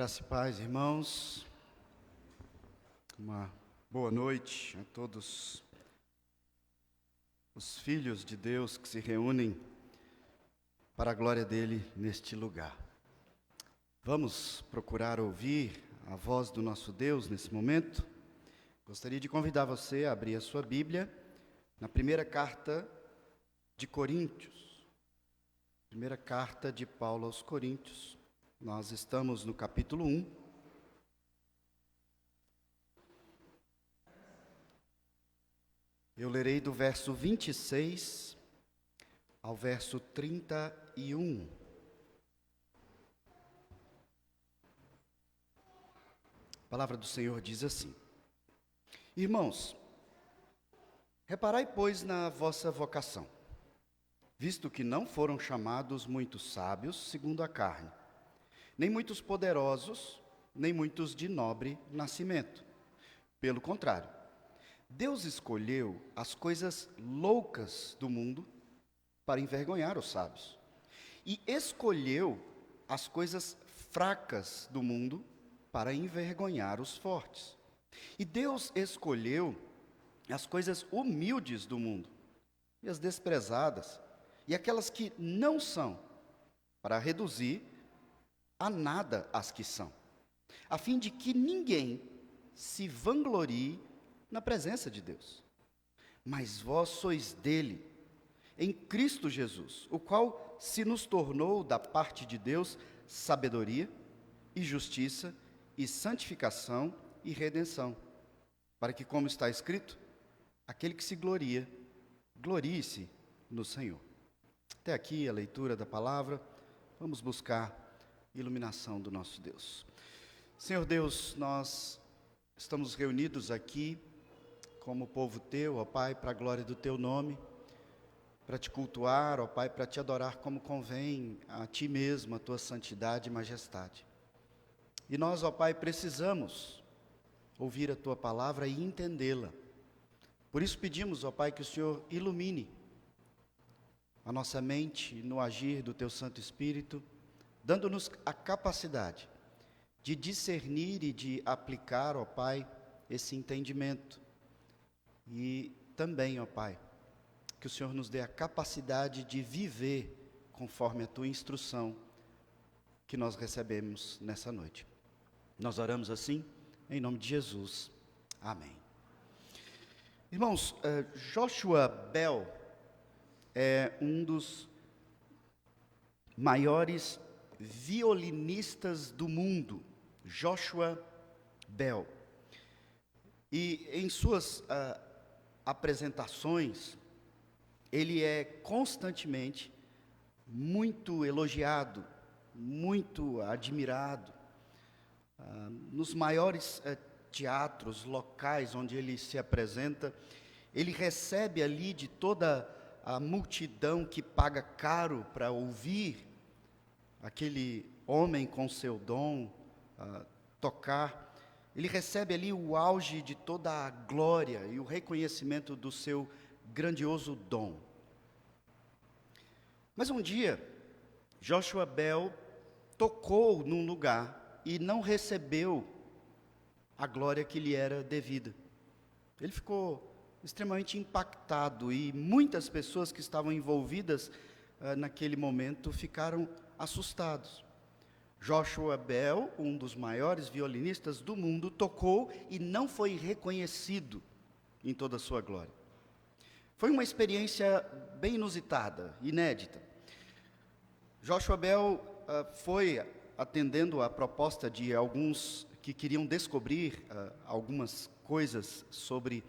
Graça e paz, irmãos. Uma boa noite a todos os filhos de Deus que se reúnem para a glória dele neste lugar. Vamos procurar ouvir a voz do nosso Deus nesse momento. Gostaria de convidar você a abrir a sua Bíblia na primeira carta de Coríntios. Primeira carta de Paulo aos Coríntios. Nós estamos no capítulo 1. Eu lerei do verso 26 ao verso 31. A palavra do Senhor diz assim: Irmãos, reparai, pois, na vossa vocação, visto que não foram chamados muitos sábios segundo a carne, nem muitos poderosos, nem muitos de nobre nascimento. Pelo contrário, Deus escolheu as coisas loucas do mundo para envergonhar os sábios, e escolheu as coisas fracas do mundo para envergonhar os fortes. E Deus escolheu as coisas humildes do mundo, e as desprezadas, e aquelas que não são, para reduzir a nada as que são, a fim de que ninguém se vanglorie na presença de Deus. Mas vós sois dele, em Cristo Jesus, o qual se nos tornou da parte de Deus sabedoria e justiça e santificação e redenção, para que, como está escrito, aquele que se gloria, glorie-se no Senhor. Até aqui a leitura da palavra. Vamos buscar iluminação do nosso Deus. Senhor Deus, nós estamos reunidos aqui como povo teu, ó Pai, para a glória do teu nome, para te cultuar, ó Pai, para te adorar como convém a ti mesmo, a tua santidade e majestade. E nós, ó Pai, precisamos ouvir a tua palavra e entendê-la. Por isso pedimos, ó Pai, que o Senhor ilumine a nossa mente no agir do teu Santo Espírito, dando-nos a capacidade de discernir e de aplicar, ó Pai, esse entendimento. E também, ó Pai, que o Senhor nos dê a capacidade de viver conforme a tua instrução que nós recebemos nessa noite. Nós oramos assim, em nome de Jesus. Amém. Irmãos, Joshua Bell é um dos maiores violinistas do mundo, Joshua Bell. E em suas apresentações, ele é constantemente muito elogiado, muito admirado. Nos maiores teatros locais onde ele se apresenta, ele recebe ali de toda a multidão que paga caro para ouvir aquele homem com seu dom tocar. Ele recebe ali o auge de toda a glória e o reconhecimento do seu grandioso dom. Mas um dia, Joshua Bell tocou num lugar e não recebeu a glória que lhe era devida. Ele ficou extremamente impactado e muitas pessoas que estavam envolvidas naquele momento ficaram assustados. Joshua Bell, um dos maiores violinistas do mundo, tocou e não foi reconhecido em toda a sua glória. Foi uma experiência bem inusitada, inédita. Joshua Bell foi atendendo a proposta de alguns que queriam descobrir algumas coisas sobre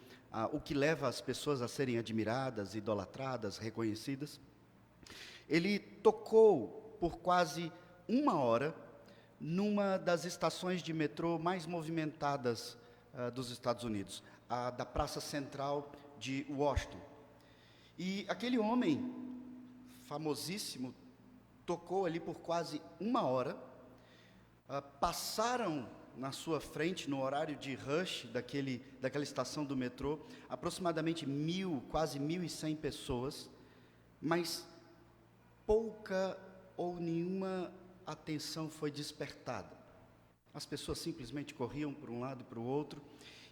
o que leva as pessoas a serem admiradas, idolatradas, reconhecidas. Ele tocou por quase 1 hora numa das estações de metrô mais movimentadas dos Estados Unidos, a da Praça Central de Washington. E aquele homem famosíssimo tocou ali por quase 1 hora. Passaram na sua frente, no horário de rush daquela estação do metrô, aproximadamente quase 1.100 pessoas, mas pouca ou nenhuma atenção foi despertada. As pessoas simplesmente corriam para um lado e para o outro.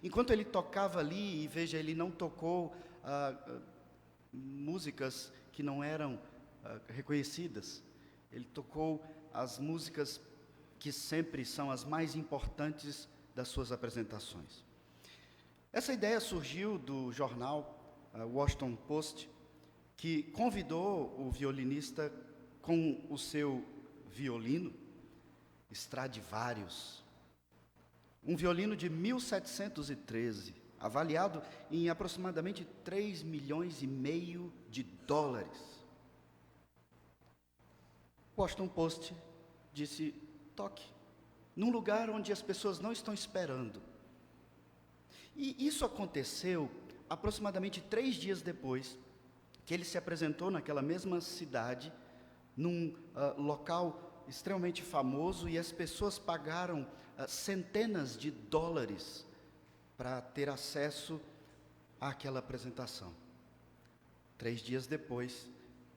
Enquanto ele tocava ali, e veja, ele não tocou músicas que não eram reconhecidas. Ele tocou as músicas que sempre são as mais importantes das suas apresentações. Essa ideia surgiu do jornal Washington Post, que convidou o violinista com o seu violino Stradivarius, um violino de 1713, avaliado em aproximadamente 3,5 milhões de dólares. O Washington Post disse: toque, num lugar onde as pessoas não estão esperando. E isso aconteceu aproximadamente 3 dias depois que ele se apresentou naquela mesma cidade, num local extremamente famoso, e as pessoas pagaram centenas de dólares para ter acesso àquela apresentação. 3 dias depois,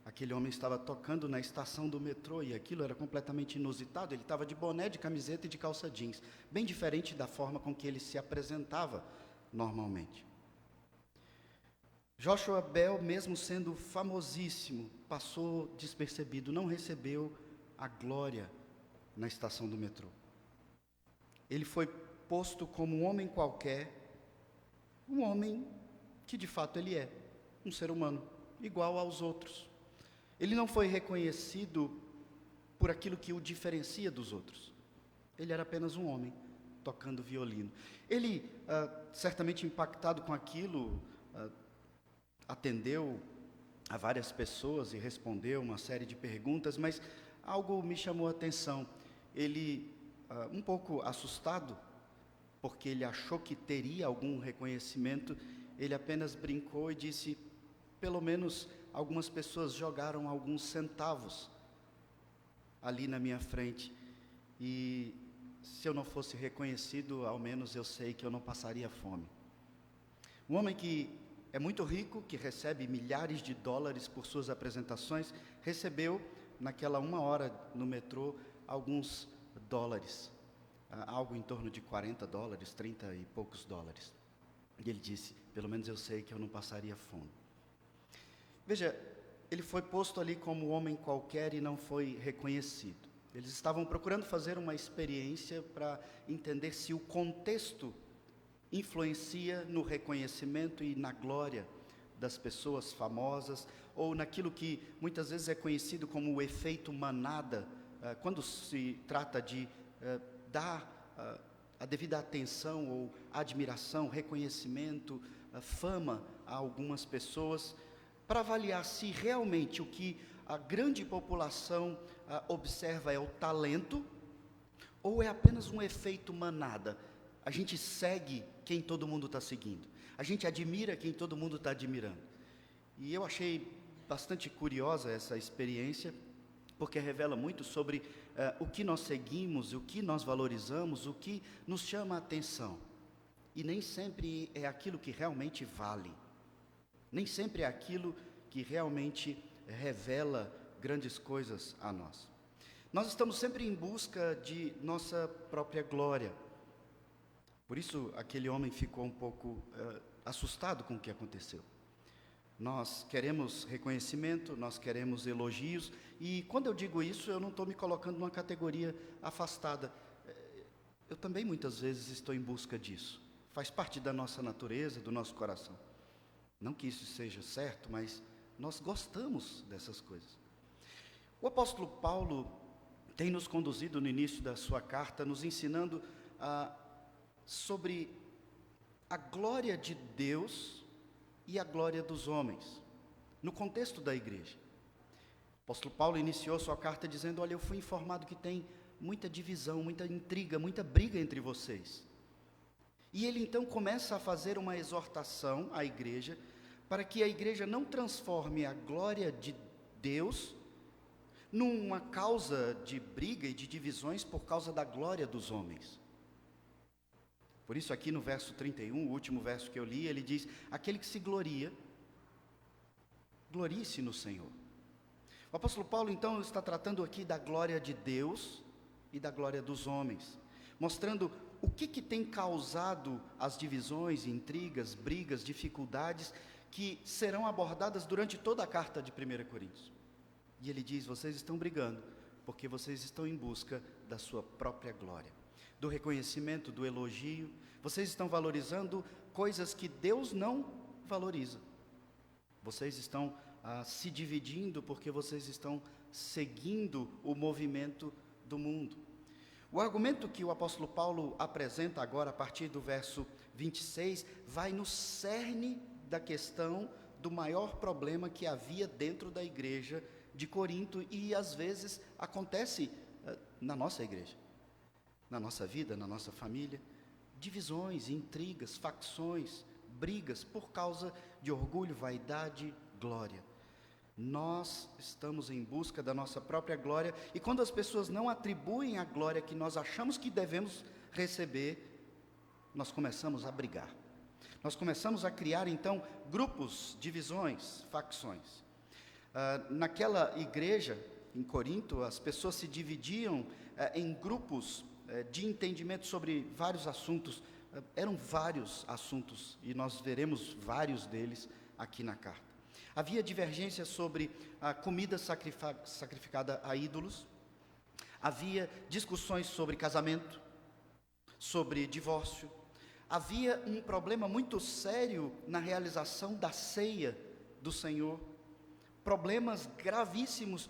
aquele homem estava tocando na estação do metrô, e aquilo era completamente inusitado. Ele estava de boné, de camiseta e de calça jeans, bem diferente da forma com que ele se apresentava normalmente. Joshua Bell, mesmo sendo famosíssimo, passou despercebido, não recebeu a glória na estação do metrô. Ele foi posto como um homem qualquer, um homem que de fato ele é, um ser humano, igual aos outros. Ele não foi reconhecido por aquilo que o diferencia dos outros. Ele era apenas um homem tocando violino. Ele, certamente impactado com aquilo, atendeu a várias pessoas e respondeu uma série de perguntas, mas algo me chamou a atenção. Ele, um pouco assustado, porque ele achou que teria algum reconhecimento, ele apenas brincou e disse: pelo menos algumas pessoas jogaram alguns centavos ali na minha frente, e se eu não fosse reconhecido, ao menos eu sei que eu não passaria fome. Um homem que é muito rico, que recebe milhares de dólares por suas apresentações, recebeu naquela 1 hora no metrô alguns dólares, algo em torno de 40 dólares, 30 e poucos dólares. E ele disse: pelo menos eu sei que eu não passaria fome. Veja, ele foi posto ali como um homem qualquer e não foi reconhecido. Eles estavam procurando fazer uma experiência para entender se o contexto influencia no reconhecimento e na glória das pessoas famosas, ou naquilo que muitas vezes é conhecido como o efeito manada, quando se trata de dar a devida atenção ou admiração, reconhecimento, fama a algumas pessoas, para avaliar se realmente o que a grande população observa é o talento, ou é apenas um efeito manada. A gente segue quem todo mundo está seguindo, a gente admira quem todo mundo está admirando. E eu achei bastante curiosa essa experiência, porque revela muito sobre o que nós seguimos, o que nós valorizamos, o que nos chama a atenção. E nem sempre é aquilo que realmente vale, nem sempre é aquilo que realmente revela grandes coisas a nós. Nós estamos sempre em busca de nossa própria glória. Por isso, aquele homem ficou um pouco assustado com o que aconteceu. Nós queremos reconhecimento, nós queremos elogios, e quando eu digo isso, eu não estou me colocando numa categoria afastada. Eu também muitas vezes estou em busca disso. Faz parte da nossa natureza, do nosso coração. Não que isso seja certo, mas nós gostamos dessas coisas. O apóstolo Paulo tem nos conduzido no início da sua carta, nos ensinando sobre a glória de Deus e a glória dos homens, no contexto da igreja. O apóstolo Paulo iniciou sua carta dizendo: olha, eu fui informado que tem muita divisão, muita intriga, muita briga entre vocês. E ele então começa a fazer uma exortação à igreja, para que a igreja não transforme a glória de Deus numa causa de briga e de divisões por causa da glória dos homens. Por isso aqui no verso 31, o último verso que eu li, ele diz: aquele que se gloria, glorie-se no Senhor. O apóstolo Paulo então está tratando aqui da glória de Deus e da glória dos homens, mostrando o que tem causado as divisões, intrigas, brigas, dificuldades que serão abordadas durante toda a carta de 1 Coríntios. E ele diz: vocês estão brigando porque vocês estão em busca da sua própria glória, do reconhecimento, do elogio. Vocês estão valorizando coisas que Deus não valoriza. Vocês estão se dividindo porque vocês estão seguindo o movimento do mundo. O argumento que o apóstolo Paulo apresenta agora, a partir do verso 26, vai no cerne da questão do maior problema que havia dentro da igreja de Corinto, e às vezes acontece na nossa igreja, na nossa vida, na nossa família. Divisões, intrigas, facções, brigas por causa de orgulho, vaidade, glória. Nós estamos em busca da nossa própria glória, e quando as pessoas não atribuem a glória que nós achamos que devemos receber, nós começamos a brigar. Nós começamos a criar, então, grupos, divisões, facções. Naquela igreja, em Corinto, as pessoas se dividiam em grupos de entendimento sobre vários assuntos. Eram vários assuntos, e nós veremos vários deles aqui na carta. Havia divergência sobre a comida sacrificada a ídolos. Havia discussões sobre casamento, sobre divórcio. Havia um problema muito sério na realização da ceia do Senhor. Problemas gravíssimos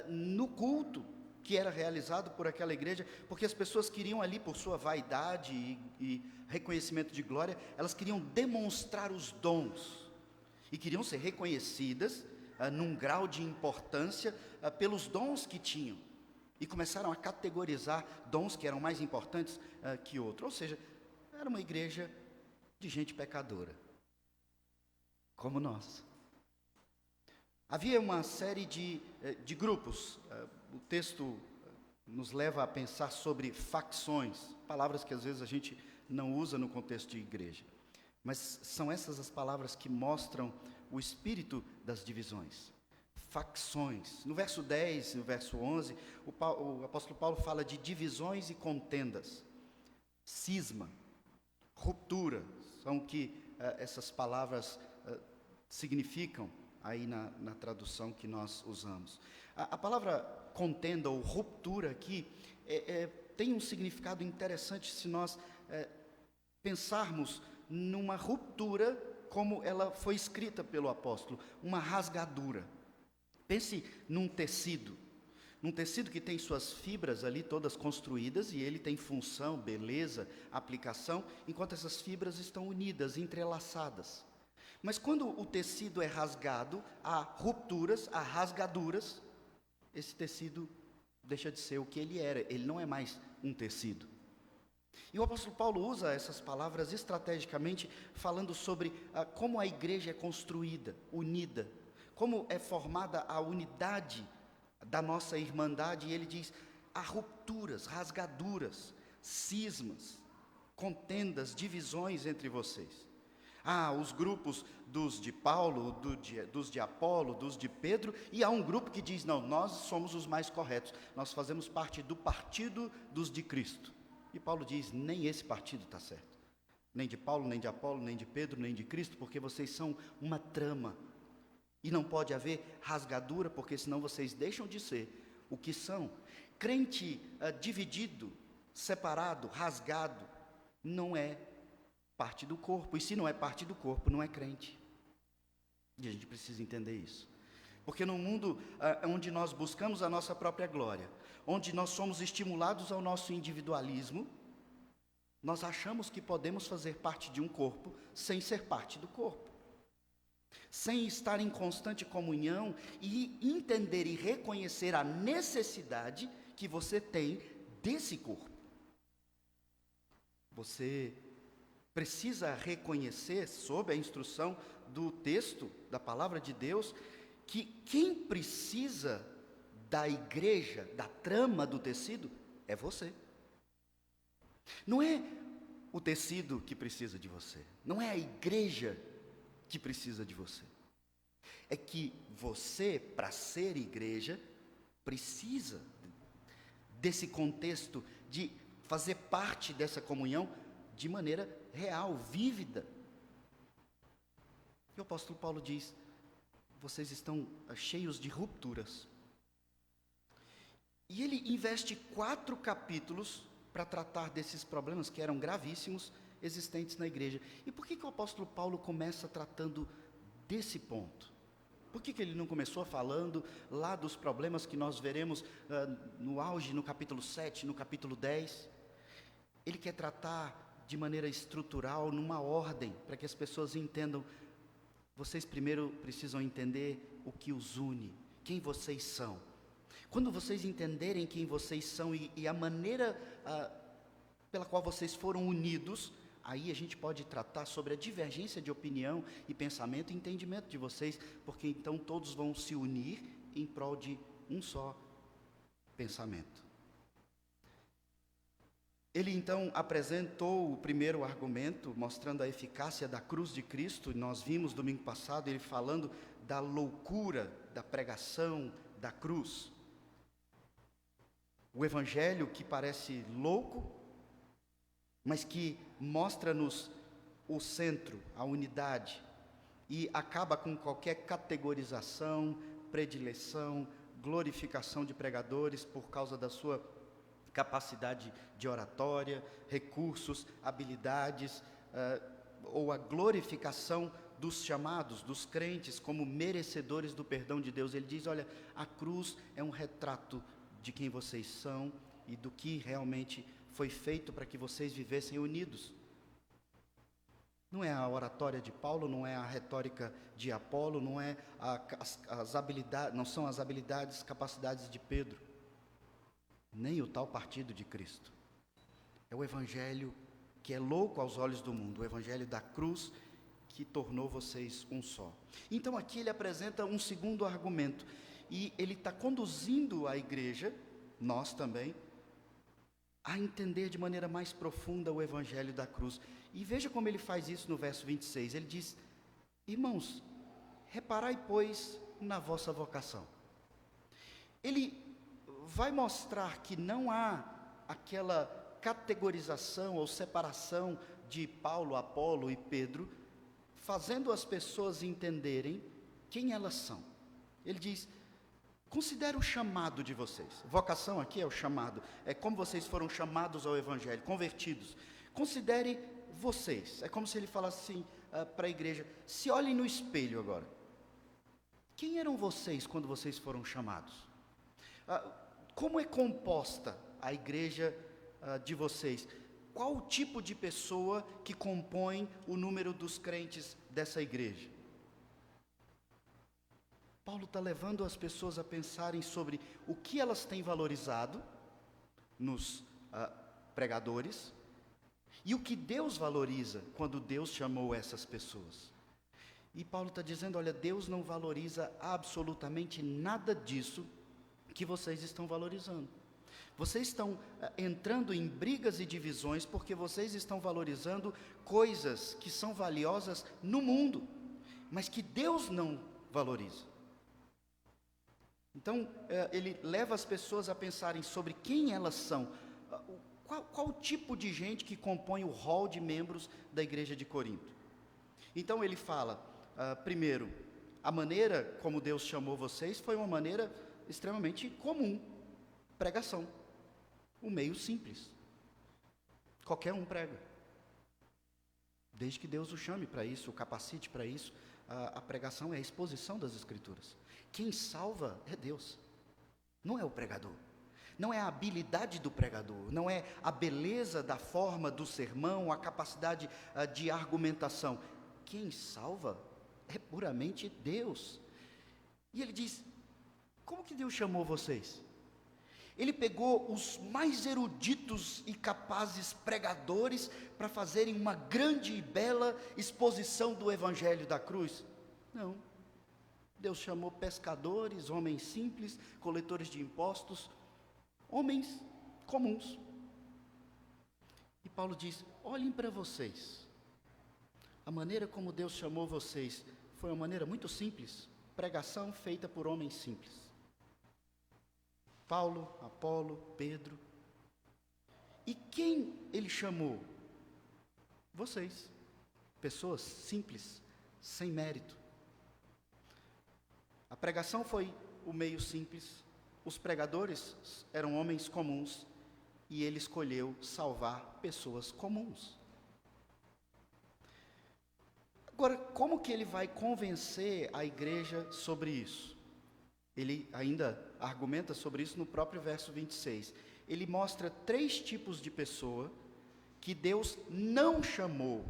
no culto que era realizado por aquela igreja, porque as pessoas queriam ali, por sua vaidade e reconhecimento de glória, elas queriam demonstrar os dons, e queriam ser reconhecidas num grau de importância pelos dons que tinham, e começaram a categorizar dons que eram mais importantes que outros. Ou seja, era uma igreja de gente pecadora, como nós. Havia uma série de grupos. O texto nos leva a pensar sobre facções, palavras que às vezes a gente não usa no contexto de igreja, mas são essas as palavras que mostram o espírito das divisões. Facções. No verso 10, no verso 11, o apóstolo Paulo fala de divisões e contendas, cisma, ruptura, são o que essas palavras significam aí na tradução que nós usamos. A palavra contenda ou ruptura aqui tem um significado interessante se nós pensarmos numa ruptura como ela foi escrita pelo apóstolo, uma rasgadura. Pense num tecido que tem suas fibras ali todas construídas, e ele tem função, beleza, aplicação, enquanto essas fibras estão unidas, entrelaçadas. Mas quando o tecido é rasgado, há rupturas, há rasgaduras, esse tecido deixa de ser o que ele era, ele não é mais um tecido. E o apóstolo Paulo usa essas palavras estrategicamente, falando sobre como a igreja é construída, unida, como é formada a unidade da nossa irmandade, e ele diz: há rupturas, rasgaduras, cismas, contendas, divisões entre vocês. Há os grupos dos de Paulo, dos de Apolo, dos de Pedro, e há um grupo que diz: não, nós somos os mais corretos, nós fazemos parte do partido dos de Cristo. E Paulo diz: nem esse partido está certo, nem de Paulo, nem de Apolo, nem de Pedro, nem de Cristo, porque vocês são uma trama, e não pode haver rasgadura, porque senão vocês deixam de ser o que são. Crente dividido, separado, rasgado, não é parte do corpo, e se não é parte do corpo, não é crente. E a gente precisa entender isso, porque no mundo onde nós buscamos a nossa própria glória, onde nós somos estimulados ao nosso individualismo, nós achamos que podemos fazer parte de um corpo sem ser parte do corpo, sem estar em constante comunhão e entender e reconhecer a necessidade que você tem desse corpo. Você precisa reconhecer, sob a instrução do texto, da palavra de Deus, que quem precisa da igreja, da trama do tecido, é você. Não é o tecido que precisa de você, não é a igreja que precisa de você. É que você, para ser igreja, precisa desse contexto de fazer parte dessa comunhão de maneira real, vívida. E o apóstolo Paulo diz: vocês estão cheios de rupturas. E ele investe 4 capítulos para tratar desses problemas que eram gravíssimos, existentes na igreja. E por que o apóstolo Paulo começa tratando desse ponto? Por que ele não começou falando lá dos problemas que nós veremos no auge, no capítulo 7, no capítulo 10? Ele quer tratar de maneira estrutural, numa ordem, para que as pessoas entendam. Vocês primeiro precisam entender o que os une, quem vocês são. Quando vocês entenderem quem vocês são e a maneira pela qual vocês foram unidos, aí a gente pode tratar sobre a divergência de opinião e pensamento e entendimento de vocês, porque então todos vão se unir em prol de um só pensamento. Ele então apresentou o primeiro argumento, mostrando a eficácia da cruz de Cristo. Nós vimos domingo passado ele falando da loucura da pregação da cruz. O evangelho que parece louco, mas que mostra-nos o centro, a unidade, e acaba com qualquer categorização, predileção, glorificação de pregadores por causa da sua capacidade de oratória, recursos, habilidades, ou a glorificação dos chamados, dos crentes, como merecedores do perdão de Deus. Ele diz: olha, a cruz é um retrato de quem vocês são e do que realmente foi feito para que vocês vivessem unidos. Não é a oratória de Paulo, não é a retórica de Apolo, não é as habilidades, não são as habilidades, capacidades de Pedro, nem o tal partido de Cristo. É o evangelho que é louco aos olhos do mundo, o evangelho da cruz que tornou vocês um só. Então aqui ele apresenta um segundo argumento, e ele está conduzindo a igreja, nós também, a entender de maneira mais profunda o evangelho da cruz. E veja como ele faz isso no verso 26, ele diz: irmãos, reparai, pois, na vossa vocação. Ele vai mostrar que não há aquela categorização ou separação de Paulo, Apolo e Pedro, fazendo as pessoas entenderem quem elas são. Ele diz: considere o chamado de vocês. Vocação aqui é o chamado, é como vocês foram chamados ao evangelho, convertidos. Considere vocês. É como se ele falasse assim para a igreja: se olhem no espelho agora. Quem eram vocês quando vocês foram chamados? Como é composta a igreja de vocês? Qual o tipo de pessoa que compõe o número dos crentes dessa igreja? Paulo está levando as pessoas a pensarem sobre o que elas têm valorizado nos pregadores e o que Deus valoriza quando Deus chamou essas pessoas. E Paulo está dizendo: olha, Deus não valoriza absolutamente nada disso que vocês estão valorizando. Vocês estão entrando em brigas e divisões porque vocês estão valorizando coisas que são valiosas no mundo, mas que Deus não valoriza. Então, ele leva as pessoas a pensarem sobre quem elas são, qual o tipo de gente que compõe o rol de membros da igreja de Corinto. Então ele fala, primeiro, a maneira como Deus chamou vocês foi uma maneira extremamente comum, pregação, um meio simples, qualquer um prega, desde que Deus o chame para isso, o capacite para isso. A pregação é a exposição das Escrituras. Quem salva é Deus, não é o pregador, não é a habilidade do pregador, não é a beleza da forma do sermão, a capacidade de argumentação. Quem salva é puramente Deus. E ele diz: como que Deus chamou vocês? Ele pegou os mais eruditos e capazes pregadores para fazerem uma grande e bela exposição do evangelho da cruz? Não. Deus chamou pescadores, homens simples, coletores de impostos, homens comuns. E Paulo diz: olhem para vocês. A maneira como Deus chamou vocês foi uma maneira muito simples, pregação feita por homens simples. Paulo, Apolo, Pedro. E quem ele chamou? Vocês, pessoas simples, sem mérito. A pregação foi o meio simples, os pregadores eram homens comuns, e ele escolheu salvar pessoas comuns. Agora, como que ele vai convencer a igreja sobre isso? Ele ainda argumenta sobre isso no próprio verso 26. Ele mostra 3 tipos de pessoa que Deus não chamou,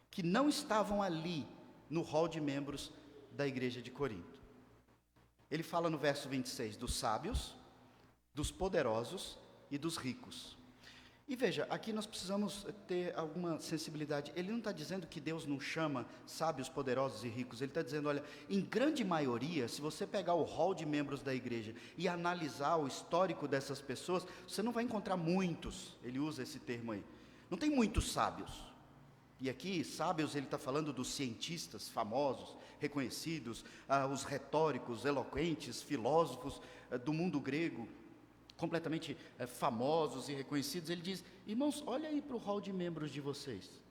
que não estavam ali no hall de membros da igreja de Corinto. Ele fala no verso 26 dos sábios, dos poderosos e dos ricos. E veja, aqui nós precisamos ter alguma sensibilidade. Ele não está dizendo que Deus não chama sábios, poderosos e ricos. Ele está dizendo, olha, em grande maioria, se você pegar o hall de membros da igreja e analisar o histórico dessas pessoas, você não vai encontrar muitos, ele usa esse termo aí, não tem muitos sábios. E aqui, sábios, ele está falando dos cientistas famosos, reconhecidos, os retóricos, eloquentes, filósofos do mundo grego, completamente famosos e reconhecidos. Ele diz, irmãos, olha aí para o hall de membros de vocês.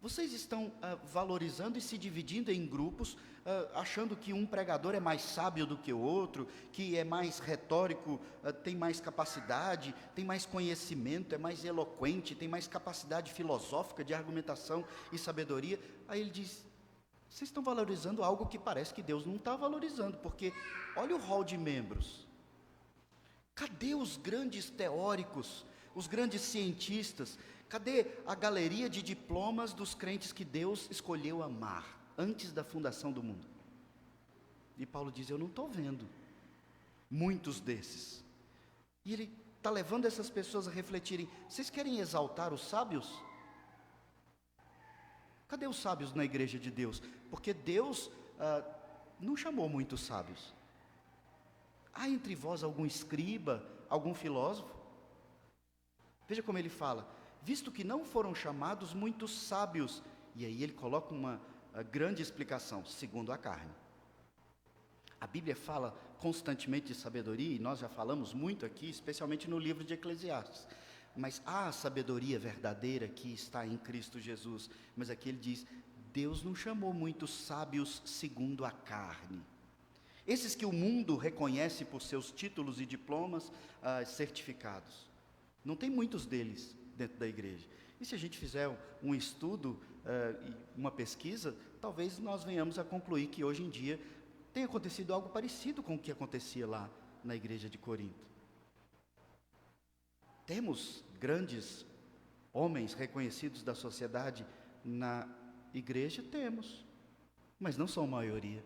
Vocês estão valorizando e se dividindo em grupos, achando que um pregador é mais sábio do que o outro, que é mais retórico, tem mais capacidade, tem mais conhecimento, é mais eloquente, tem mais capacidade filosófica de argumentação e sabedoria. Aí ele diz, vocês estão valorizando algo que parece que Deus não está valorizando, porque olha o hall de membros. Cadê os grandes teóricos, os grandes cientistas? Cadê a galeria de diplomas dos crentes que Deus escolheu amar antes da fundação do mundo? E Paulo diz, eu não estou vendo muitos desses. E ele está levando essas pessoas a refletirem, vocês querem exaltar os sábios? Cadê os sábios na igreja de Deus? Porque Deus não chamou muitos sábios. Há entre vós algum escriba, algum filósofo? Veja como ele fala, visto que não foram chamados muitos sábios. E aí ele coloca uma grande explicação, segundo a carne. A Bíblia fala constantemente de sabedoria, e nós já falamos muito aqui, especialmente no livro de Eclesiastes. Mas há a sabedoria verdadeira que está em Cristo Jesus. Mas aqui ele diz, Deus não chamou muitos sábios segundo a carne. Esses que o mundo reconhece por seus títulos e diplomas certificados. Não tem muitos deles dentro da igreja. E se a gente fizer um estudo, uma pesquisa, talvez nós venhamos a concluir que hoje em dia tem acontecido algo parecido com o que acontecia lá na igreja de Corinto. Temos grandes homens reconhecidos da sociedade na igreja? Temos, mas não são a maioria.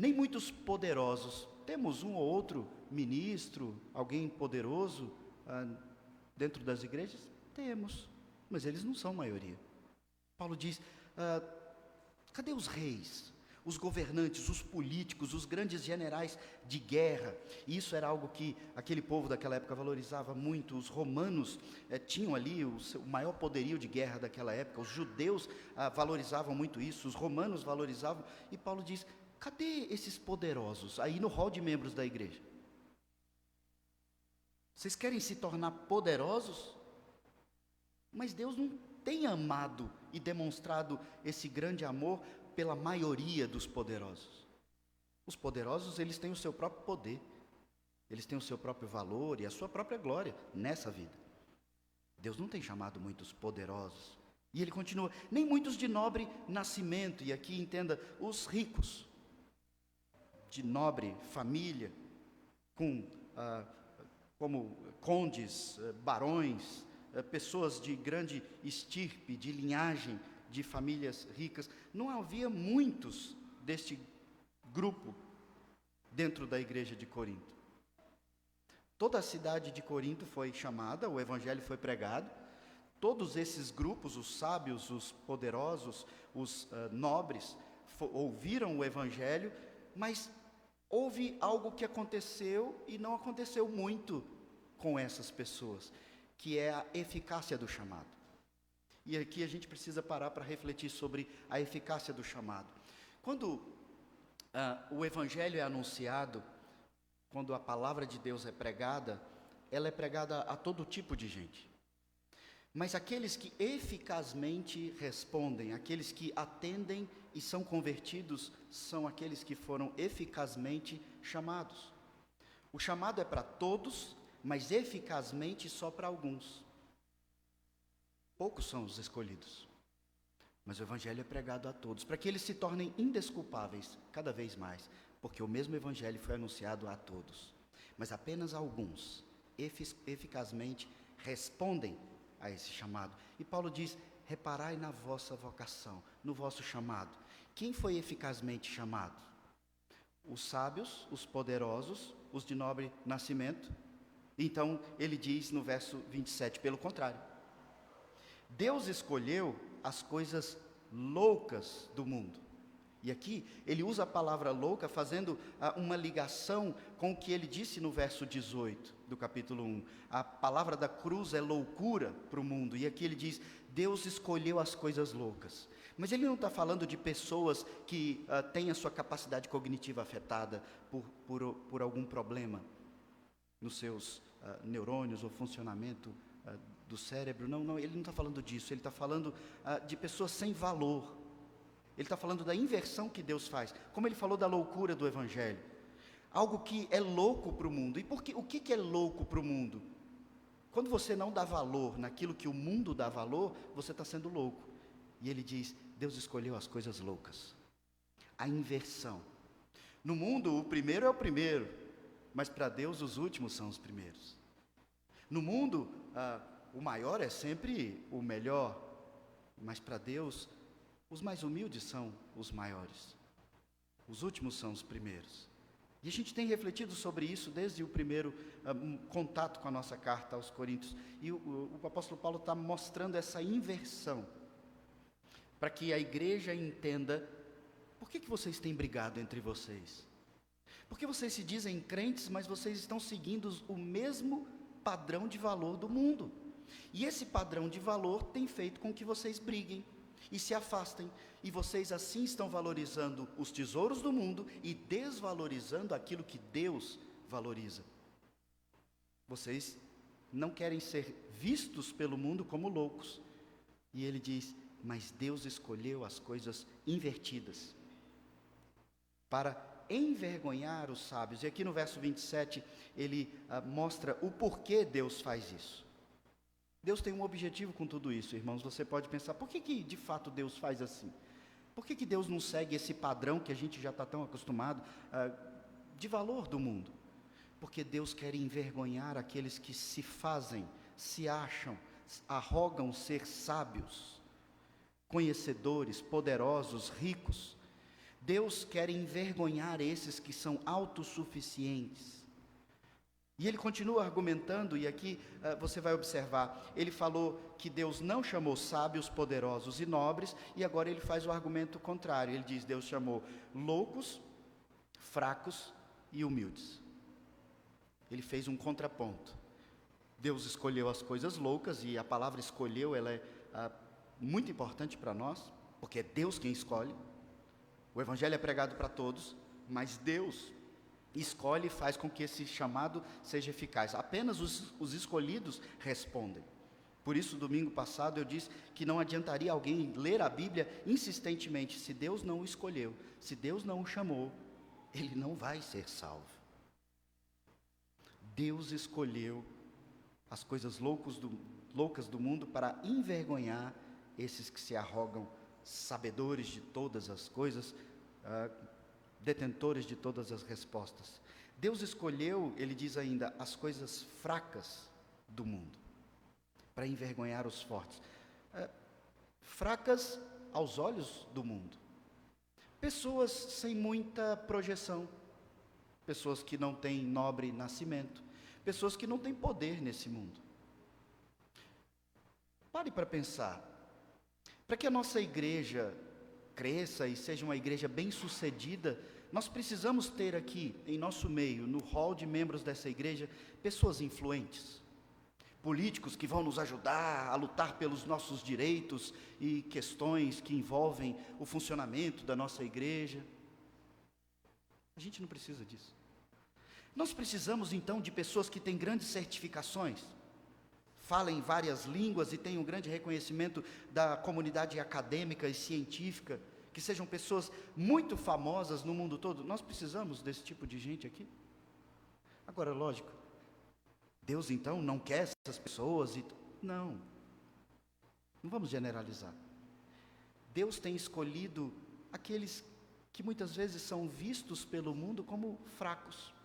Nem muitos poderosos. Temos um ou outro ministro, alguém poderoso dentro das igrejas? Temos, mas eles não são maioria. Paulo diz, cadê os reis, os governantes, os políticos, os grandes generais de guerra? E isso era algo que aquele povo daquela época valorizava muito. Os romanos tinham ali o maior poderio de guerra daquela época. Os judeus valorizavam muito isso, os romanos valorizavam. E Paulo diz, cadê esses poderosos aí no hall de membros da igreja? Vocês querem se tornar poderosos? Mas Deus não tem amado e demonstrado esse grande amor pela maioria dos poderosos. Os poderosos, eles têm o seu próprio poder, eles têm o seu próprio valor e a sua própria glória nessa vida. Deus não tem chamado muitos poderosos. E ele continua, nem muitos de nobre nascimento, e aqui entenda, os ricos, de nobre família, como condes, barões, pessoas de grande estirpe, de linhagem, de famílias ricas. Não havia muitos deste grupo dentro da igreja de Corinto. Toda a cidade de Corinto foi chamada, o evangelho foi pregado. Todos esses grupos, os sábios, os poderosos, os nobres, ouviram o evangelho, mas houve algo que aconteceu e não aconteceu muito com essas pessoas, que é a eficácia do chamado. E aqui a gente precisa parar para refletir sobre a eficácia do chamado. Quando o evangelho é anunciado, quando a palavra de Deus é pregada, ela é pregada a todo tipo de gente. Mas aqueles que eficazmente respondem, aqueles que atendem e são convertidos, são aqueles que foram eficazmente chamados. O chamado é para todos, mas eficazmente só para alguns. Poucos são os escolhidos. Mas o Evangelho é pregado a todos, para que eles se tornem indesculpáveis cada vez mais, porque o mesmo Evangelho foi anunciado a todos. Mas apenas alguns eficazmente respondem a esse chamado. E Paulo diz: reparai na vossa vocação, no vosso chamado. Quem foi eficazmente chamado? Os sábios, os poderosos, os de nobre nascimento. Então ele diz no verso 27, pelo contrário. Deus escolheu as coisas loucas do mundo. E aqui ele usa a palavra louca fazendo uma ligação com o que ele disse no verso 18 do capítulo 1. A palavra da cruz é loucura para o mundo. E aqui ele diz: Deus escolheu as coisas loucas. Mas ele não está falando de pessoas que têm a sua capacidade cognitiva afetada por algum problema nos seus neurônios ou funcionamento do cérebro. Não, ele não está falando disso. Ele está falando de pessoas sem valor. Ele está falando da inversão que Deus faz, como ele falou da loucura do Evangelho. Algo que é louco para o mundo. E o que é louco para o mundo? Quando você não dá valor naquilo que o mundo dá valor, você está sendo louco. E ele diz: Deus escolheu as coisas loucas. A inversão. No mundo, o primeiro é o primeiro, mas para Deus os últimos são os primeiros. No mundo, o maior é sempre o melhor, mas para Deus os mais humildes são os maiores. Os últimos são os primeiros. E a gente tem refletido sobre isso desde o primeiro contato com a nossa carta aos Coríntios. E o apóstolo Paulo está mostrando essa inversão, para que a igreja entenda: por que vocês têm brigado entre vocês? Porque vocês se dizem crentes, mas vocês estão seguindo o mesmo padrão de valor do mundo. E esse padrão de valor tem feito com que vocês briguem e se afastem, e vocês assim estão valorizando os tesouros do mundo e desvalorizando aquilo que Deus valoriza. Vocês não querem ser vistos pelo mundo como loucos. E ele diz: mas Deus escolheu as coisas invertidas para envergonhar os sábios. E aqui no verso 27 ele mostra o porquê Deus faz isso. Deus tem um objetivo com tudo isso, irmãos. Você pode pensar: por que de fato Deus faz assim? Por que Deus não segue esse padrão que a gente já está tão acostumado de valor do mundo? Porque Deus quer envergonhar aqueles que se fazem, se acham, arrogam ser sábios, conhecedores, poderosos, ricos. Deus quer envergonhar esses que são autossuficientes. E ele continua argumentando, e aqui você vai observar, ele falou que Deus não chamou sábios, poderosos e nobres, e agora ele faz o argumento contrário. Ele diz: Deus chamou loucos, fracos e humildes. Ele fez um contraponto. Deus escolheu as coisas loucas, e a palavra escolheu, ela é muito importante para nós, porque é Deus quem escolhe. O Evangelho é pregado para todos, mas Deus escolhe e faz com que esse chamado seja eficaz. Apenas os escolhidos respondem. Por isso, domingo passado eu disse que não adiantaria alguém ler a Bíblia insistentemente. Se Deus não o escolheu, se Deus não o chamou, ele não vai ser salvo. Deus escolheu as coisas loucas do mundo para envergonhar esses que se arrogam sabedores de todas as coisas, detentores de todas as respostas. Deus escolheu, ele diz ainda, as coisas fracas do mundo, para envergonhar os fortes. Fracas aos olhos do mundo. Pessoas sem muita projeção, pessoas que não têm nobre nascimento, pessoas que não têm poder nesse mundo. Pare para pensar. Para que a nossa igreja cresça e seja uma igreja bem-sucedida, nós precisamos ter aqui, em nosso meio, no hall de membros dessa igreja, pessoas influentes, políticos que vão nos ajudar a lutar pelos nossos direitos e questões que envolvem o funcionamento da nossa igreja. A gente não precisa disso. Nós precisamos então de pessoas que têm grandes certificações, falem várias línguas e tenham um grande reconhecimento da comunidade acadêmica e científica, que sejam pessoas muito famosas no mundo todo. Nós precisamos desse tipo de gente aqui. Agora, lógico, Deus então não quer essas pessoas não vamos generalizar. Deus tem escolhido aqueles que muitas vezes são vistos pelo mundo como fracos.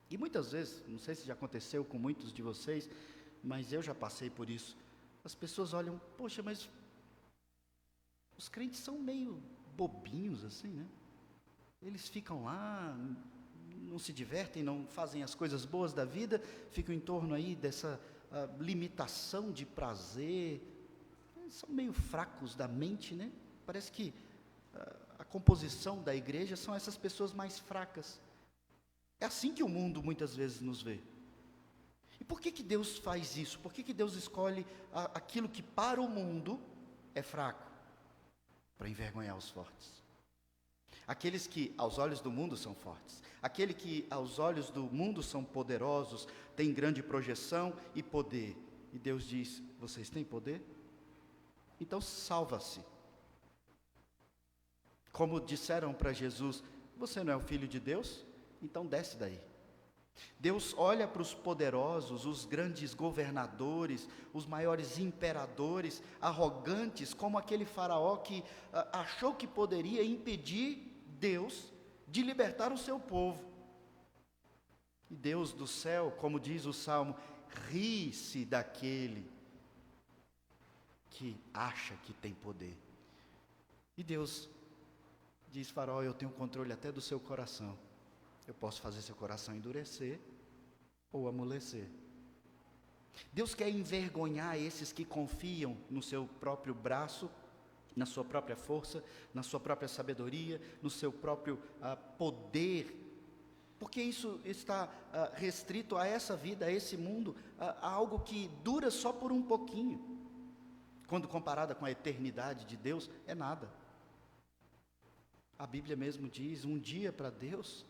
E muitas vezes, não sei se já aconteceu com muitos de vocês, mas eu já passei por isso. As pessoas olham, poxa, mas os crentes são meio bobinhos assim, né? Eles ficam lá, não se divertem, não fazem as coisas boas da vida, ficam em torno aí dessa limitação de prazer. Eles são meio fracos da mente, né? Parece que a composição da igreja são essas pessoas mais fracas. É assim que o mundo muitas vezes nos vê. E por que Deus faz isso? Por que Deus escolhe aquilo que para o mundo é fraco? Para envergonhar os fortes. Aqueles que aos olhos do mundo são fortes. Aquele que aos olhos do mundo são poderosos, têm grande projeção e poder. E Deus diz, vocês têm poder? Então salva-se. Como disseram para Jesus, você não é o Filho de Deus? Então desce daí. Deus olha para os poderosos, os grandes governadores, os maiores imperadores, arrogantes, como aquele faraó que achou que poderia impedir Deus de libertar o seu povo. E Deus do céu, como diz o Salmo, ri-se daquele que acha que tem poder. E Deus diz, faraó, eu tenho controle até do seu coração. Eu posso fazer seu coração endurecer ou amolecer. Deus quer envergonhar esses que confiam no seu próprio braço, na sua própria força, na sua própria sabedoria, no seu próprio poder, porque isso está restrito a essa vida, a esse mundo, a algo que dura só por um pouquinho. Quando comparada com a eternidade de Deus, é nada. A Bíblia mesmo diz, um dia para Deus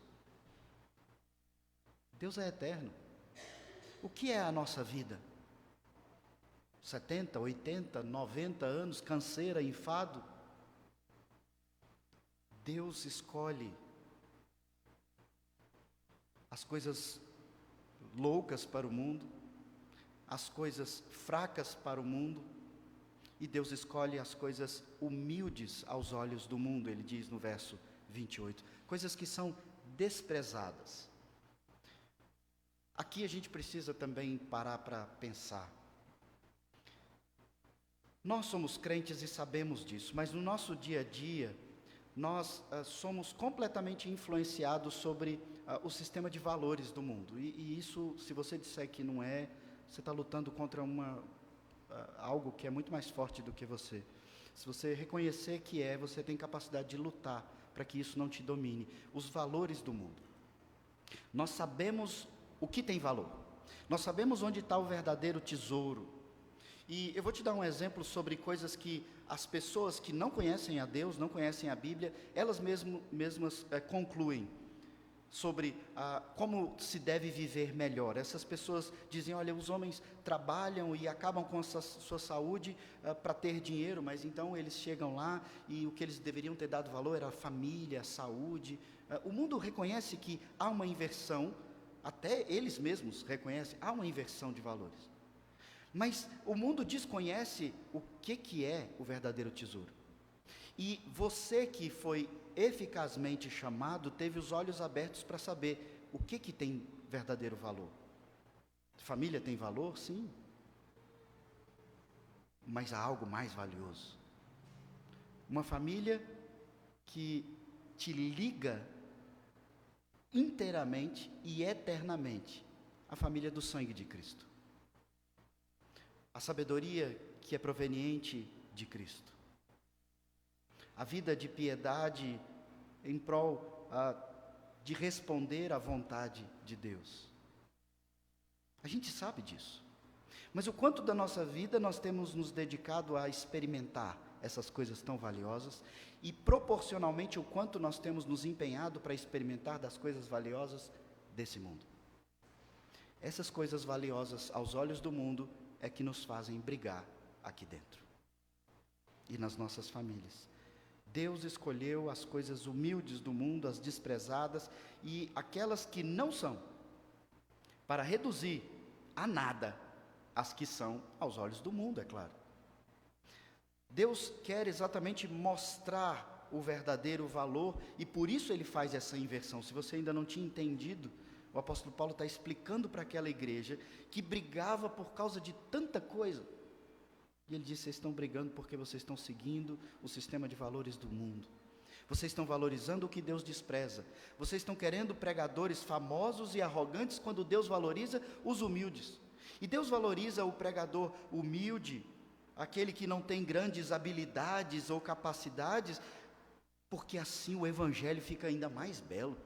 é eterno. O que é a nossa vida? 70, 80, 90 anos, canseira, enfado? Deus escolhe as coisas loucas para o mundo, as coisas fracas para o mundo, e Deus escolhe as coisas humildes aos olhos do mundo, ele diz no verso 28, coisas que são desprezadas. Aqui a gente precisa também parar para pensar. Nós somos crentes e sabemos disso, mas no nosso dia a dia, nós somos completamente influenciados sobre o sistema de valores do mundo. E isso, se você disser que não é, você está lutando contra algo que é muito mais forte do que você. Se você reconhecer que você tem capacidade de lutar para que isso não te domine. Os valores do mundo. Nós sabemos o que tem valor. Nós sabemos onde está o verdadeiro tesouro. E eu vou te dar um exemplo sobre coisas que as pessoas que não conhecem a Deus, não conhecem a Bíblia, elas mesmas concluem sobre como se deve viver melhor. Essas pessoas dizem, olha, os homens trabalham e acabam com a sua saúde para ter dinheiro, mas então eles chegam lá e o que eles deveriam ter dado valor era a família, a saúde. O mundo reconhece que há uma inversão, até eles mesmos reconhecem, há uma inversão de valores. Mas o mundo desconhece o que é o verdadeiro tesouro. E você que foi eficazmente chamado, teve os olhos abertos para saber o que tem verdadeiro valor. Família tem valor? Sim. Mas há algo mais valioso. Uma família que te liga inteiramente e eternamente à família do sangue de Cristo. A sabedoria que é proveniente de Cristo. A vida de piedade em prol de responder à vontade de Deus. A gente sabe disso. Mas o quanto da nossa vida nós temos nos dedicado a experimentar essas coisas tão valiosas e proporcionalmente o quanto nós temos nos empenhado para experimentar das coisas valiosas desse mundo. Essas coisas valiosas aos olhos do mundo é que nos fazem brigar aqui dentro e nas nossas famílias. Deus escolheu as coisas humildes do mundo, as desprezadas e aquelas que não são, para reduzir a nada as que são aos olhos do mundo, é claro. Deus quer exatamente mostrar o verdadeiro valor e por isso ele faz essa inversão. Se você ainda não tinha entendido, o apóstolo Paulo está explicando para aquela igreja que brigava por causa de tanta coisa. E ele diz: vocês estão brigando porque vocês estão seguindo o sistema de valores do mundo. Vocês estão valorizando o que Deus despreza. Vocês estão querendo pregadores famosos e arrogantes quando Deus valoriza os humildes. E Deus valoriza o pregador humilde, aquele que não tem grandes habilidades ou capacidades, porque assim o evangelho fica ainda mais belo.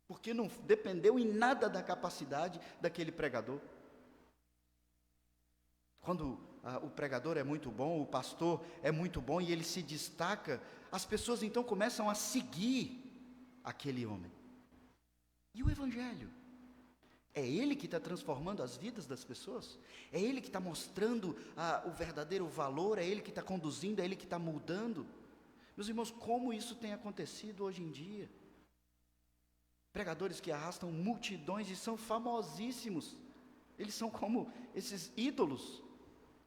Porque não dependeu em nada da capacidade daquele pregador. Quando o pregador é muito bom, o pastor é muito bom e ele se destaca, as pessoas então começam a seguir aquele homem. E o evangelho? É ele que está transformando as vidas das pessoas? É ele que está mostrando o verdadeiro valor? É ele que está conduzindo? É ele que está mudando? Meus irmãos, como isso tem acontecido hoje em dia? Pregadores que arrastam multidões e são famosíssimos. Eles são como esses ídolos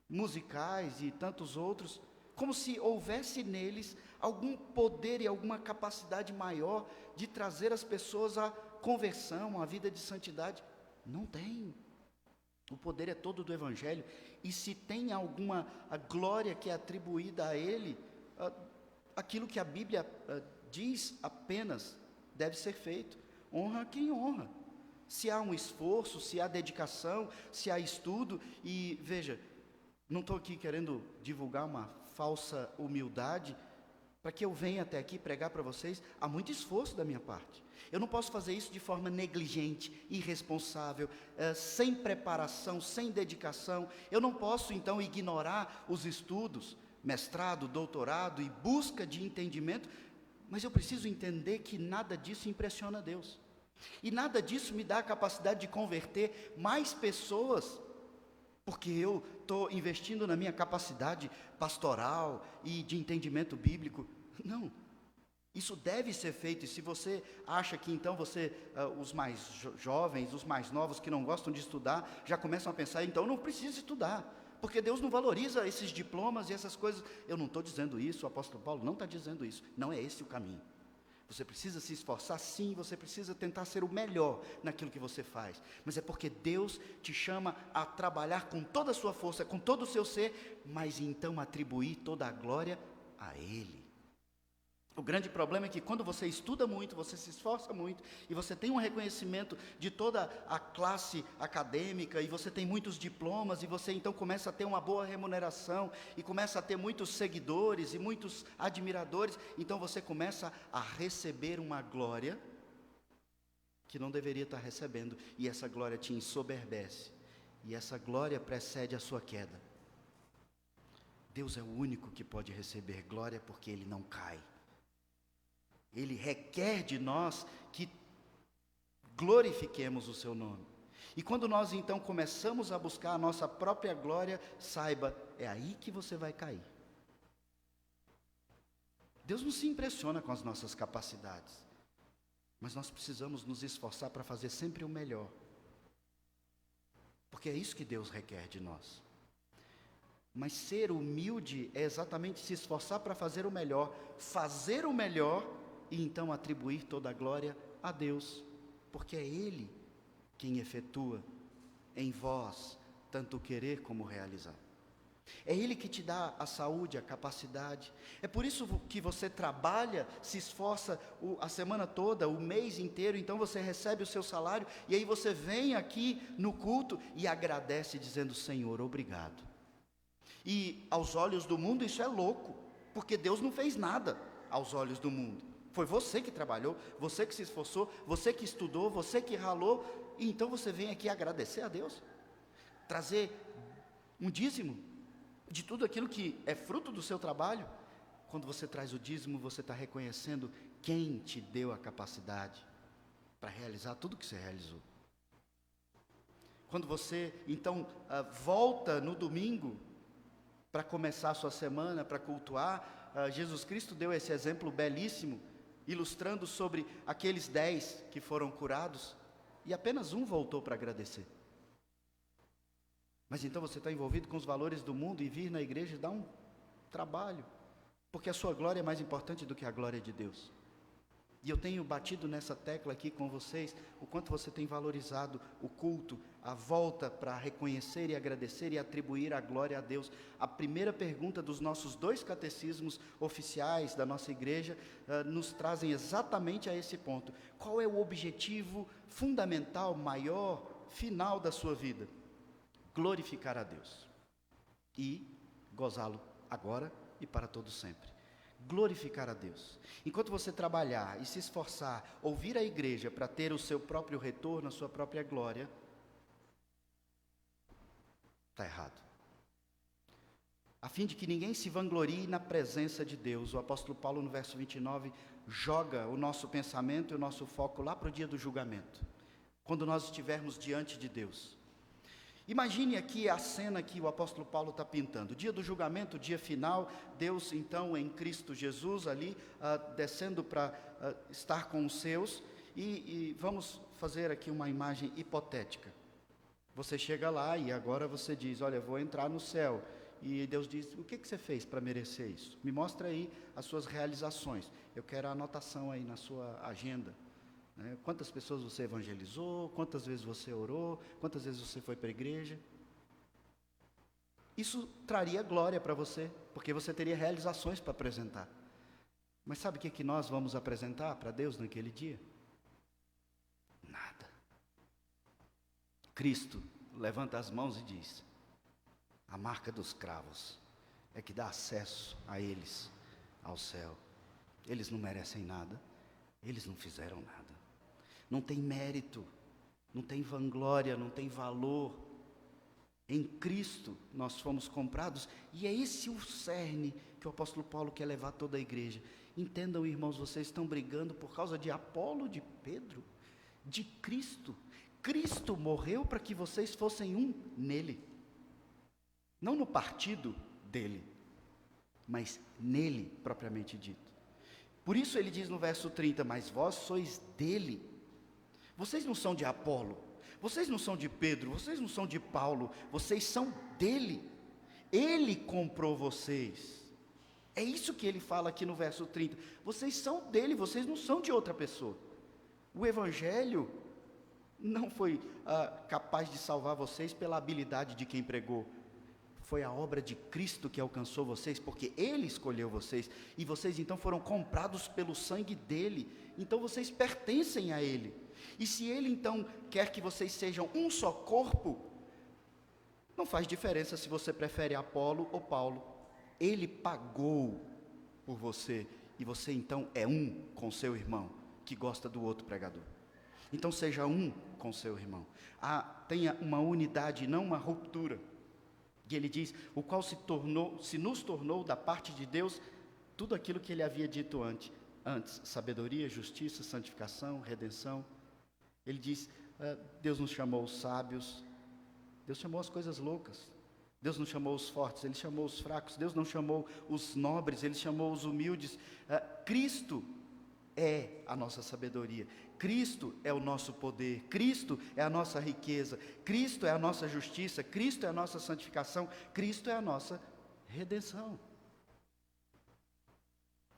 musicais e tantos outros, como se houvesse neles algum poder e alguma capacidade maior de trazer as pessoas à conversão, à vida de santidade. Não tem. O poder é todo do evangelho, e se tem alguma a glória que é atribuída a ele, aquilo que a Bíblia diz apenas deve ser feito. Honra quem honra. Se há um esforço, se há dedicação, se há estudo, e veja, não estou aqui querendo divulgar uma falsa humildade, para que eu venha até aqui pregar para vocês, há muito esforço da minha parte. Eu não posso fazer isso de forma negligente, irresponsável, sem preparação, sem dedicação. Eu não posso então ignorar os estudos, mestrado, doutorado e busca de entendimento, mas eu preciso entender que nada disso impressiona Deus. E nada disso me dá a capacidade de converter mais pessoas, porque eu estou investindo na minha capacidade pastoral e de entendimento bíblico. Não, isso deve ser feito. E se você acha que então os mais jovens, os mais novos que não gostam de estudar, já começam a pensar, então eu não preciso estudar, porque Deus não valoriza esses diplomas e essas coisas. Eu não estou dizendo isso, o apóstolo Paulo não está dizendo isso, não é esse o caminho. Você precisa se esforçar, sim, você precisa tentar ser o melhor naquilo que você faz, mas é porque Deus te chama a trabalhar com toda a sua força, com todo o seu ser, mas então atribuir toda a glória a Ele. O grande problema é que quando você estuda muito, você se esforça muito, e você tem um reconhecimento de toda a classe acadêmica, e você tem muitos diplomas, e você então começa a ter uma boa remuneração, e começa a ter muitos seguidores, e muitos admiradores, então você começa a receber uma glória, que não deveria estar recebendo, e essa glória te ensoberbece, e essa glória precede a sua queda. Deus é o único que pode receber glória, porque Ele não cai. Ele requer de nós que glorifiquemos o seu nome. E quando nós então começamos a buscar a nossa própria glória, saiba, é aí que você vai cair. Deus não se impressiona com as nossas capacidades, mas nós precisamos nos esforçar para fazer sempre o melhor, porque é isso que Deus requer de nós. Mas ser humilde é exatamente se esforçar para fazer o melhor e então atribuir toda a glória a Deus, porque é Ele quem efetua em vós tanto o querer como o realizar. É Ele que te dá a saúde, a capacidade. É por isso que você trabalha, se esforça a semana toda, o mês inteiro, então você recebe o seu salário, e aí você vem aqui no culto e agradece dizendo: Senhor, obrigado. E aos olhos do mundo isso é louco, porque Deus não fez nada aos olhos do mundo. Foi você que trabalhou, você que se esforçou, você que estudou, você que ralou, e então você vem aqui agradecer a Deus, trazer um dízimo de tudo aquilo que é fruto do seu trabalho. Quando você traz o dízimo, você está reconhecendo quem te deu a capacidade. para realizar tudo que você realizou. Quando você, então, volta no domingo para começar a sua semana, para cultuar, Jesus Cristo deu esse exemplo belíssimo, ilustrando sobre aqueles 10 que foram curados, e apenas um voltou para agradecer. Mas então você está envolvido com os valores do mundo e vir na igreja dá um trabalho, porque a sua glória é mais importante do que a glória de Deus. E eu tenho batido nessa tecla aqui com vocês, o quanto você tem valorizado o culto, a volta para reconhecer e agradecer e atribuir a glória a Deus. A primeira pergunta dos nossos 2 catecismos oficiais da nossa igreja nos trazem exatamente a esse ponto. Qual é o objetivo fundamental, maior, final da sua vida? Glorificar a Deus e gozá-lo agora e para todo sempre. Glorificar a Deus. Enquanto você trabalhar e se esforçar, ouvir a igreja para ter o seu próprio retorno, a sua própria glória, está errado. A fim de que ninguém se vanglorie na presença de Deus, o apóstolo Paulo no verso 29 joga o nosso pensamento e o nosso foco lá para o dia do julgamento, quando nós estivermos diante de Deus. Imagine aqui a cena que o apóstolo Paulo está pintando. O dia do julgamento, o dia final, Deus então em Cristo Jesus ali, descendo para estar com os seus, e vamos fazer aqui uma imagem hipotética. Você chega lá e agora você diz, olha, vou entrar no céu. E Deus diz, o que você fez para merecer isso? Me mostra aí as suas realizações. Eu quero a anotação aí na sua agenda. Quantas pessoas você evangelizou, quantas vezes você orou, quantas vezes você foi para a igreja. Isso traria glória para você, porque você teria realizações para apresentar. Mas sabe o que nós vamos apresentar para Deus naquele dia? Nada. Cristo levanta as mãos e diz, a marca dos cravos é que dá acesso a eles, ao céu. Eles não merecem nada, eles não fizeram nada. Não tem mérito, não tem vanglória, não tem valor. Em Cristo nós fomos comprados, e é esse o cerne que o apóstolo Paulo quer levar toda a igreja. Entendam, irmãos, vocês estão brigando por causa de Apolo, de Pedro, de Cristo. Cristo morreu para que vocês fossem um nele. Não no partido dele, mas nele propriamente dito. Por isso ele diz no verso 30, mas vós sois dele. Vocês não são de Apolo, vocês não são de Pedro, vocês não são de Paulo, vocês são dele. Ele comprou vocês. É isso que ele fala aqui no verso 30. Vocês são dele, vocês não são de outra pessoa. O evangelho não foi capaz de salvar vocês pela habilidade de quem pregou. Foi a obra de Cristo que alcançou vocês, porque Ele escolheu vocês, e vocês então foram comprados pelo sangue dEle, então vocês pertencem a Ele. E se Ele então quer que vocês sejam um só corpo, não faz diferença se você prefere Apolo ou Paulo. Ele pagou por você, e você então é um com seu irmão, que gosta do outro pregador. Então seja um com seu irmão. Tenha uma unidade, não uma ruptura. E ele diz, o qual se nos tornou da parte de Deus, tudo aquilo que ele havia dito antes, sabedoria, justiça, santificação, redenção. Ele diz, Deus nos chamou os sábios, Deus chamou as coisas loucas, Deus não chamou os fortes, Ele chamou os fracos, Deus não chamou os nobres, Ele chamou os humildes. Cristo é a nossa sabedoria, Cristo é o nosso poder, Cristo é a nossa riqueza, Cristo é a nossa justiça, Cristo é a nossa santificação, Cristo é a nossa redenção.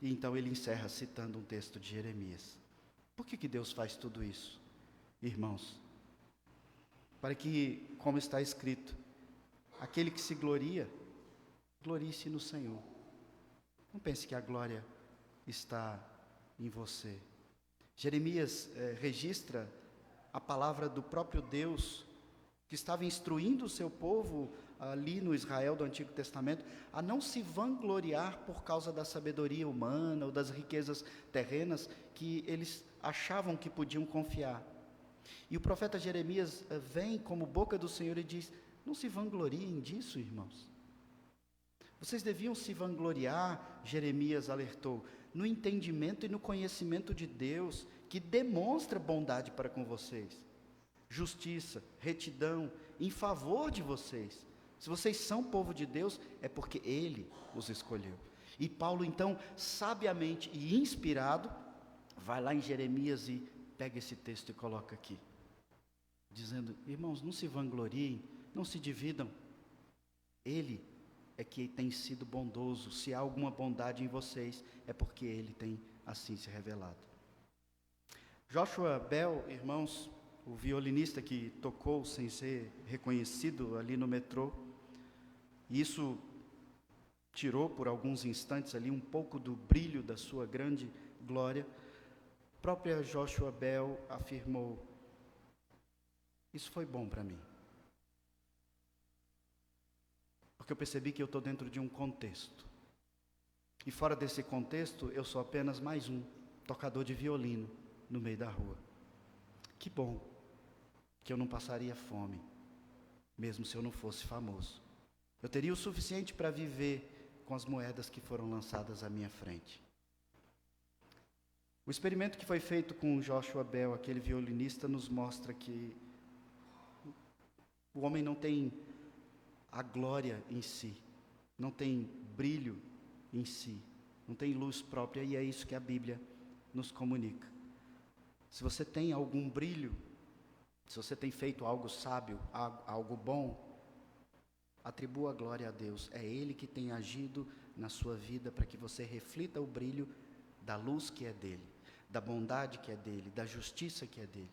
E então ele encerra citando um texto de Jeremias. Por que Deus faz tudo isso, irmãos? Para que, como está escrito, aquele que se gloria, glorie-se no Senhor. Não pense que a glória está em você. Jeremias registra a palavra do próprio Deus, que estava instruindo o seu povo ali no Israel do Antigo Testamento, a não se vangloriar por causa da sabedoria humana ou das riquezas terrenas que eles achavam que podiam confiar. E o profeta Jeremias vem como boca do Senhor e diz, não se vangloriem disso, irmãos. Vocês deviam se vangloriar, Jeremias alertou, no entendimento e no conhecimento de Deus, que demonstra bondade para com vocês, justiça, retidão, em favor de vocês. Se vocês são povo de Deus, é porque Ele os escolheu. E Paulo, então, sabiamente e inspirado, vai lá em Jeremias e pega esse texto e coloca aqui, dizendo: irmãos, não se vangloriem, não se dividam. Ele é que tem sido bondoso. Se há alguma bondade em vocês, é porque Ele tem assim se revelado. Joshua Bell, irmãos, o violinista que tocou sem ser reconhecido ali no metrô, e isso tirou por alguns instantes ali um pouco do brilho da sua grande glória. A própria Joshua Bell afirmou: isso foi bom para mim, porque eu percebi que eu estou dentro de um contexto, e fora desse contexto eu sou apenas mais um tocador de violino no meio da rua. Que bom que eu não passaria fome, mesmo se eu não fosse famoso. Eu teria o suficiente para viver com as moedas que foram lançadas à minha frente. O experimento que foi feito com Joshua Bell, aquele violinista, nos mostra que o homem não tem a glória em si, não tem brilho em si, não tem luz própria, e é isso que a Bíblia nos comunica. Se você tem algum brilho, se você tem feito algo sábio, algo bom, atribua a glória a Deus. É Ele que tem agido na sua vida para que você reflita o brilho da luz que é dele, da bondade que é dele, da justiça que é dele.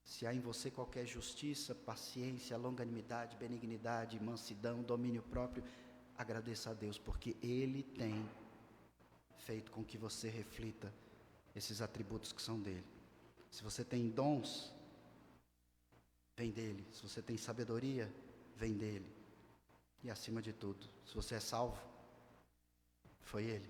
Se há em você qualquer justiça, paciência, longanimidade, benignidade, mansidão, domínio próprio, agradeça a Deus, porque Ele tem feito com que você reflita esses atributos que são dele. Se você tem dons, vem dele. Se você tem sabedoria, vem dele. E acima de tudo, se você é salvo, foi ele.